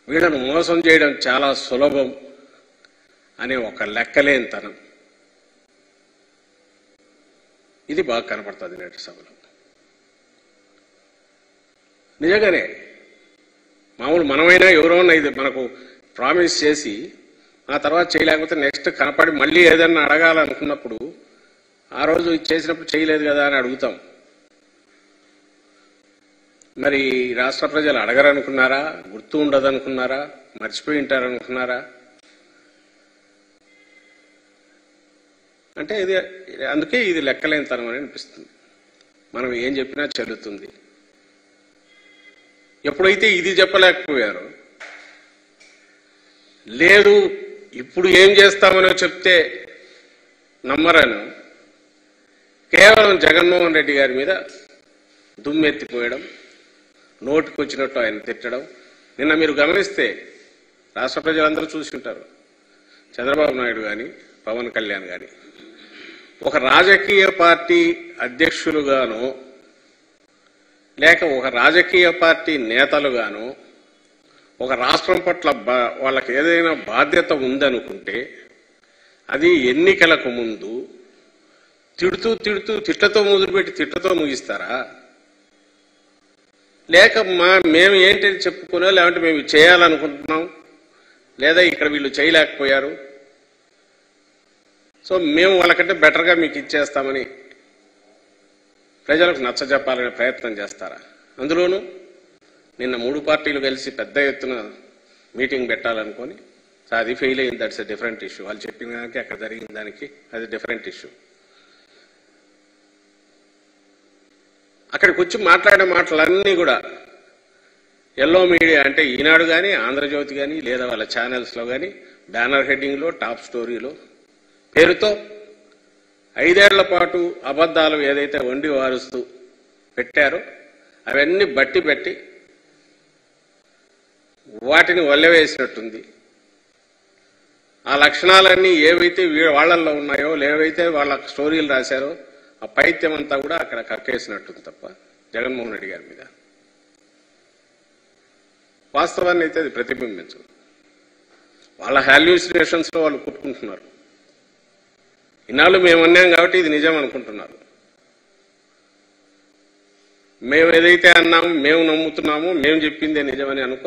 వీళ్ళను మోసం చేయడం చాలా సులభం అనే ఒక లెక్కలేనితనం ఇది బాగా కనపడుతుంది నేటి సభలో. నిజంగానే మామూలు మనమైనా ఎవరైనా ఇది మనకు ప్రామిస్ చేసి ఆ తర్వాత చేయలేకపోతే నెక్స్ట్ కనపడి మళ్ళీ ఏదన్నా అడగాలనుకున్నప్పుడు ఆ రోజు చేసినప్పుడు చేయలేదు కదా అని అడుగుతాం. మరి రాష్ట్ర ప్రజలు అడగరనుకున్నారా, గుర్తు ఉండదనుకున్నారా, మర్చిపోయి ఉంటారనుకున్నారా? అంటే ఇది అందుకే ఇది లెక్కలేనితనం అని అనిపిస్తుంది. మనం ఏం చెప్పినా చెల్లుతుంది. ఎప్పుడైతే ఇది చెప్పలేకపోయారో, లేదు ఇప్పుడు ఏం చేస్తామనో చెప్తే నమ్మరను కేవలం జగన్మోహన్ రెడ్డి గారి మీద దుమ్మెత్తిపోయడం, నోటికొచ్చినట్టు ఆయన తిట్టడం. నిన్న మీరు గమనిస్తే రాష్ట్ర ప్రజలందరూ చూసి ఉంటారు. చంద్రబాబు నాయుడు కానీ పవన్ కళ్యాణ్ కానీ ఒక రాజకీయ పార్టీ అధ్యక్షులుగానో లేక ఒక రాజకీయ పార్టీ నేతలుగానో ఒక రాష్ట్రం పట్ల వాళ్ళకి ఏదైనా బాధ్యత ఉందనుకుంటే అది ఎన్నికలకు ముందు తిట్లతో మొదలుపెట్టి తిట్లతో ముగిస్తారా? లేక మేము ఏంటి చెప్పుకున్నా, లేదంటే మేము చేయాలనుకుంటున్నాం, లేదా ఇక్కడ వీళ్ళు చేయలేకపోయారు సో మేము వాళ్ళకంటే బెటర్గా మీకు ఇచ్చేస్తామని ప్రజలకు నచ్చజెప్పాలనే ప్రయత్నం చేస్తారా? అందులోనూ నిన్న 3 పార్టీలు కలిసి పెద్ద ఎత్తున మీటింగ్ పెట్టాలనుకొని అది ఫెయిల్ అయింది. That's a different issue. వాళ్ళు చెప్పిన దానికి అక్కడ జరిగిన దానికి అది డిఫరెంట్ ఇష్యూ. అక్కడికి వచ్చి మాట్లాడే మాటలన్నీ కూడా ఎల్లో మీడియా అంటే ఈనాడు కానీ ఆంధ్రజ్యోతి కానీ లేదా వాళ్ళ ఛానల్స్లో కానీ బ్యానర్ హెడ్డింగ్లో టాప్ స్టోరీలో పేరుతో 5 ఏళ్ల పాటు అబద్ధాలు ఏదైతే వండి వారుస్తూ పెట్టారో అవన్నీ బట్టి పెట్టి వాటిని వల్లవేసినట్టుంది. ఆ లక్షణాలన్నీ ఏవైతే వాళ్ళల్లో ఉన్నాయో, ఏవైతే వాళ్ళ స్టోరీలు రాశారో ఆ పైత్యం అంతా కూడా అక్కడ కక్కేసినట్టుంది తప్ప జగన్మోహన్ రెడ్డి గారి మీద వాస్తవాన్ని అయితే అది ప్రతిబింబించదు. వాళ్ళ హాల్యూసినేషన్స్లో వాళ్ళు పుట్టుకుంటున్నారు. ఇన్నాళ్ళు మేము అన్నాం కాబట్టి ఇది నిజం అనుకుంటున్నారు. మేము ఏదైతే అన్నామో, మేము నమ్ముతున్నామో, మేము చెప్పిందే నిజమని అనుకో